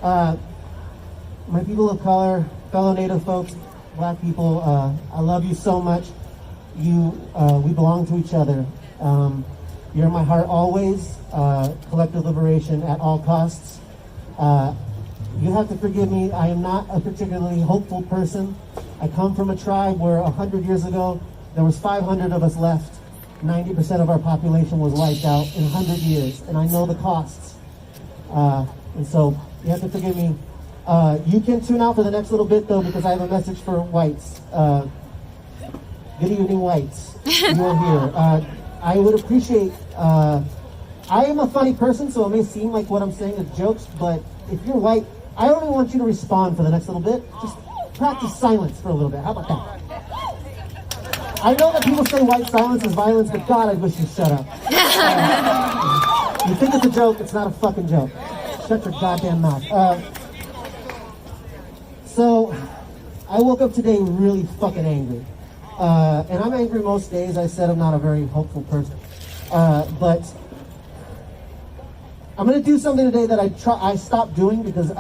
My people of color, fellow Native folks, Black people, I love you so much. We belong to each other. You're in my heart always. Collective liberation at all costs. You have to forgive me. I am not a particularly hopeful person. I come from a tribe where 100 years ago, there was 500 of us left. 90% of our population was wiped out in 100 years, and I know the costs. And so you have to forgive me. You can tune out for the next little bit, though, because I have a message for whites. Good evening, whites. You are here. I would appreciate... I am a funny person, so it may seem like what I'm saying is jokes, but if you're white, I only want you to respond for the next little bit. Just practice silence for a little bit. How about that? I know that people say white silence is violence, but God, I wish you'd shut up. You think it's a joke, it's not a fucking joke. Shut your goddamn mouth. So, I woke up today really fucking angry. And I'm angry most days. I said I'm not a very hopeful person. But I'm going to do something today that I stopped doing because,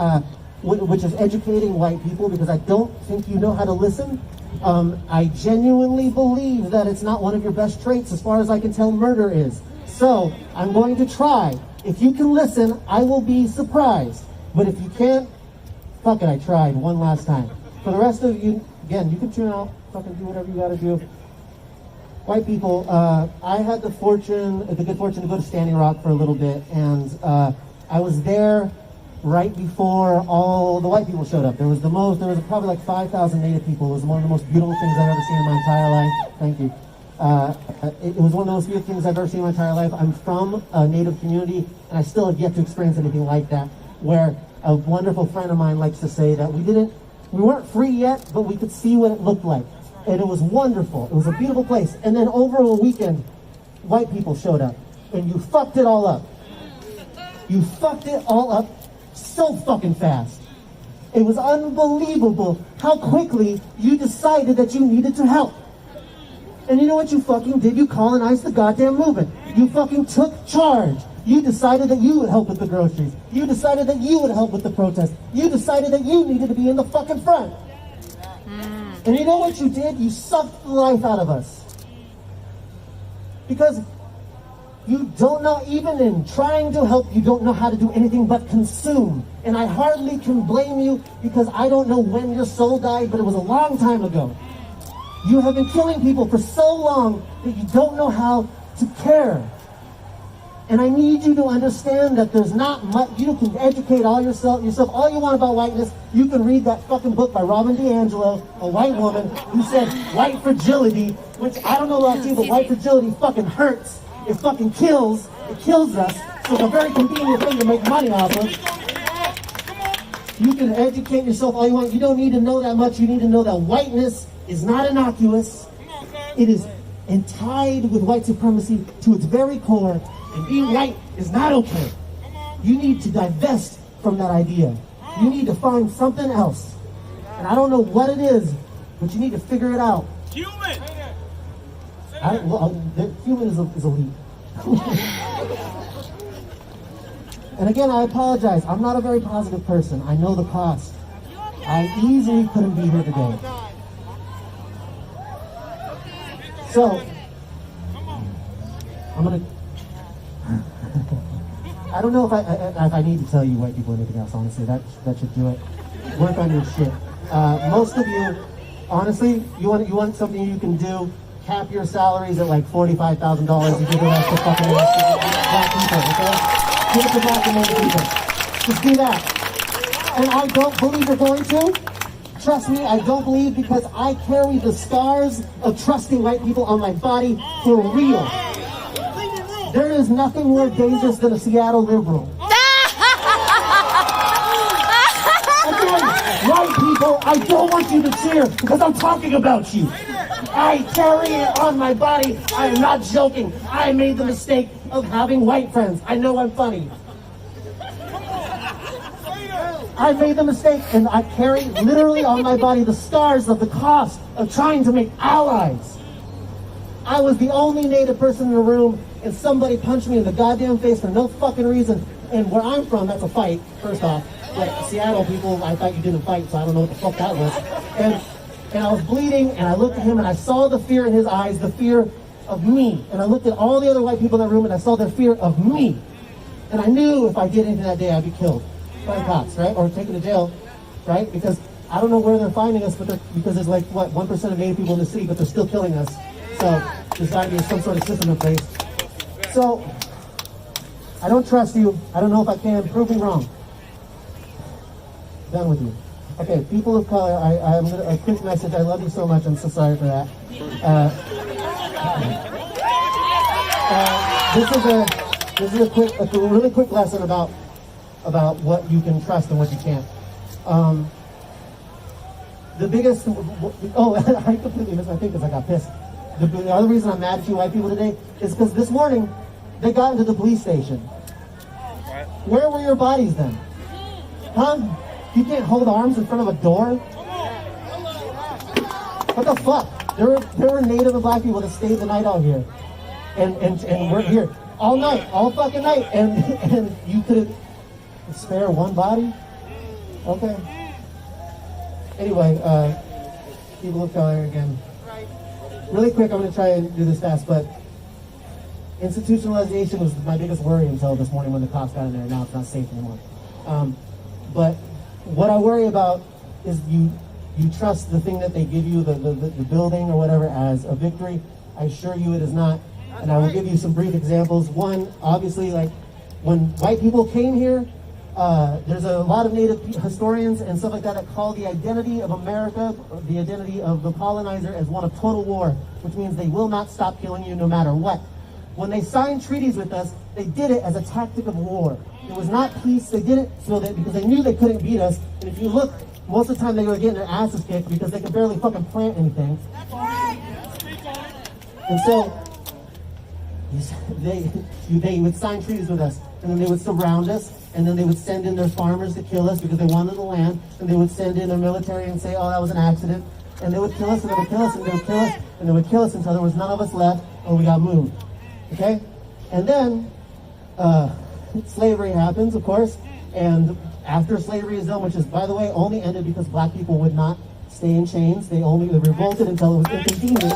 which is educating white people, because I don't think you know how to listen. I genuinely believe that it's not one of your best traits. As far as I can tell, murder is. So I'm going to try. If you can listen, I will be surprised. But if you can't, fuck it, I tried one last time. For the rest of you, again, you can tune out, fucking do whatever you gotta do. White people, I had the good fortune to go to Standing Rock for a little bit, and I was there right before all the white people showed up. There was probably like 5,000 Native people. It was one of the most beautiful things I've ever seen in my entire life. Thank you. It was one of the most beautiful things I've ever seen in my entire life. I'm from a Native community, and I still have yet to experience anything like that, where a wonderful friend of mine likes to say that we weren't free yet, but we could see what it looked like. And it was wonderful. It was a beautiful place. And then over a weekend, white people showed up, and you fucked it all up. You fucked it all up so fucking fast. It was unbelievable how quickly you decided that you needed to help. And you know what you fucking did? You colonized the goddamn movement. You fucking took charge. You decided that you would help with the groceries. You decided that you would help with the protest. You decided that you needed to be in the fucking front. And you know what you did? You sucked the life out of us. Because you don't know, even in trying to help, you don't know how to do anything but consume. And I hardly can blame you, because I don't know when your soul died, but it was a long time ago. You have been killing people for so long that you don't know how to care. And I need you to understand that there's not much. You can educate yourself all you want about whiteness. You can read that fucking book by Robin DiAngelo, a white woman, who said white fragility, which I don't know about you, but white fragility fucking hurts. It fucking kills. It kills us. So it's a very convenient thing to make money off of. You can educate yourself all you want. You don't need to know that much. You need to know that whiteness is not innocuous. It is tied with white supremacy to its very core. And being white is not okay. You need to divest from that idea. You need to find something else. And I don't know what it is, but you need to figure it out. Human! Human is elite. And again, I apologize. I'm not a very positive person. I know the cost. I easily couldn't be here today. So, I'm going to... I don't know if I need to tell you white people anything else, honestly. That should do it. Work on your shit. Most of you, honestly, you want something you can do, cap your salaries at like $45,000 and give the rest to fucking black people, okay? Give it to black and white people. Just do that. And I don't believe you're going to. Trust me, I don't believe, because I carry the scars of trusting white people on my body for real. There is nothing more dangerous than a Seattle liberal. Again, white people, I don't want you to cheer, because I'm talking about you. I carry it on my body. I am not joking. I made the mistake of having white friends. I know I'm funny. I made the mistake, and I carry literally on my body the scars of the cost of trying to make allies. I was the only Native person in the room, and somebody punched me in the goddamn face for no fucking reason. And where I'm from, that's a fight, first off. But Seattle people, I thought you didn't fight, so I don't know what the fuck that was. And I was bleeding, and I looked at him, and I saw the fear in his eyes, the fear of me. And I looked at all the other white people in that room, and I saw their fear of me. And I knew if I did anything that day, I'd be killed by the cops, right? Or taken to jail, right? Because I don't know where they're finding us, but because there's like, what, 1% of Native people in the city, but they're still killing us. So there's got to be some sort of system in place. So I don't trust you. I don't know if I can. Prove me wrong. Done with you. Okay, people of color, I'm gonna, a quick message. I love you so much. I'm so sorry for that. This is a really quick lesson about what you can trust and what you can't. The biggest, I completely missed my thing because I got pissed. The other reason I'm mad at you white people today is because this morning they got into the police station. Where were your bodies then? Huh? You can't hold arms in front of a door? What the fuck? There were Native and black people that stayed the night out here. And we're here all night, all fucking night. And you could spare one body? Okay. Anyway, people of color again. Really quick, I'm going to try and do this fast, but institutionalization was my biggest worry until this morning when the cops got in there. Now it's not safe anymore. But what I worry about is you trust the thing that they give you, the building or whatever, as a victory. I assure you it is not. And I will give you some brief examples. One, obviously, like when white people came here, there's a lot of Native historians and stuff like that call the identity of America, the identity of the colonizer, as one of total war, which means they will not stop killing you no matter what. When they signed treaties with us, they did it as a tactic of war. It was not peace. They did it so that because they knew they couldn't beat us. And if you look, most of the time they were getting their asses kicked because they could barely fucking plant anything. And so they would sign treaties with us, and then they would surround us, and then they would send in their farmers to kill us because they wanted the land, and they would send in their military and say, oh, that was an accident. And they would kill us, and they would kill us, and they would kill us, and they would kill us until there was none of us left, and we got moved. Okay? And then slavery happens, of course, and after slavery is done, which is, by the way, only ended because black people would not stay in chains. They revolted until it was inconvenient.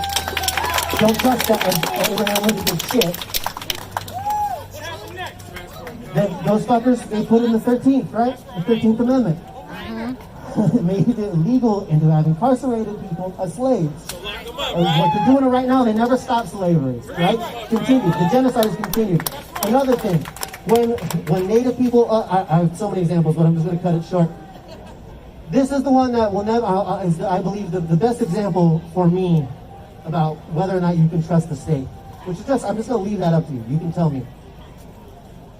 Don't trust that Abraham Lincoln shit. Those fuckers, they put in the 13th, right? The 13th Amendment. Made it illegal into having incarcerated people as slaves. What they're doing it right now, they never stopped slavery, right? Continued. The genocide is continued. Another thing, when Native people, I have so many examples, but I'm just going to cut it short. This is the one that will never, is I believe the best example for me about whether or not you can trust the state. Which is just, I'm just going to leave that up to you. You can tell me.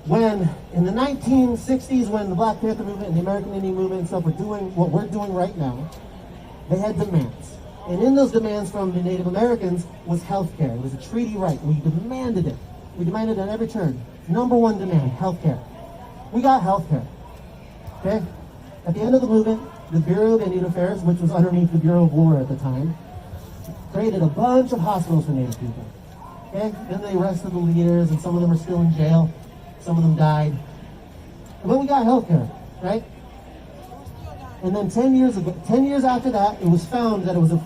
When, in the 1960s, when the Black Panther movement and the American Indian movement and stuff were doing what we're doing right now, they had demands. And in those demands from the Native Americans was health care. It was a treaty right. We demanded it. We demanded it at every turn. Number one demand, health care. We got health care. Okay? At the end of the movement, the Bureau of Indian Affairs, which was underneath the Bureau of War at the time, created a bunch of hospitals for Native people. Okay? Then they arrested the leaders, and some of them are still in jail. Some of them died. And then we got healthcare, right? And then 10 years after that, it was found that it was a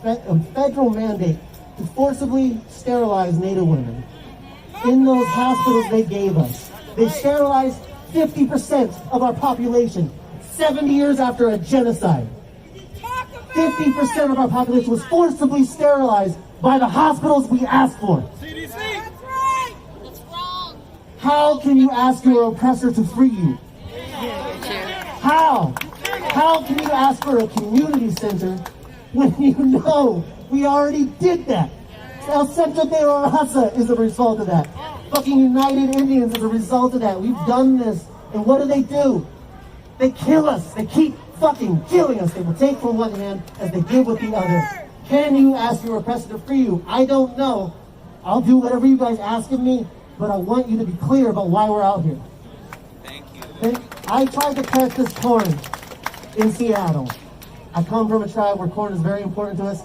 federal mandate to forcibly sterilize Native women. In those hospitals they gave us. They sterilized 50% of our population 70 years after a genocide. 50% of our population was forcibly sterilized by the hospitals we asked for. How can you ask your oppressor to free you? How? How can you ask for a community center when you know we already did that? El Centro de la Raza is a result of that. Fucking United Indians is a result of that. We've done this. And what do? They kill us. They keep fucking killing us. They will take from one hand as they give with the other. Can you ask your oppressor to free you? I don't know. I'll do whatever you guys ask of me. But I want you to be clear about why we're out here. Thank you. Okay? I tried to plant this corn in Seattle. I come from a tribe where corn is very important to us.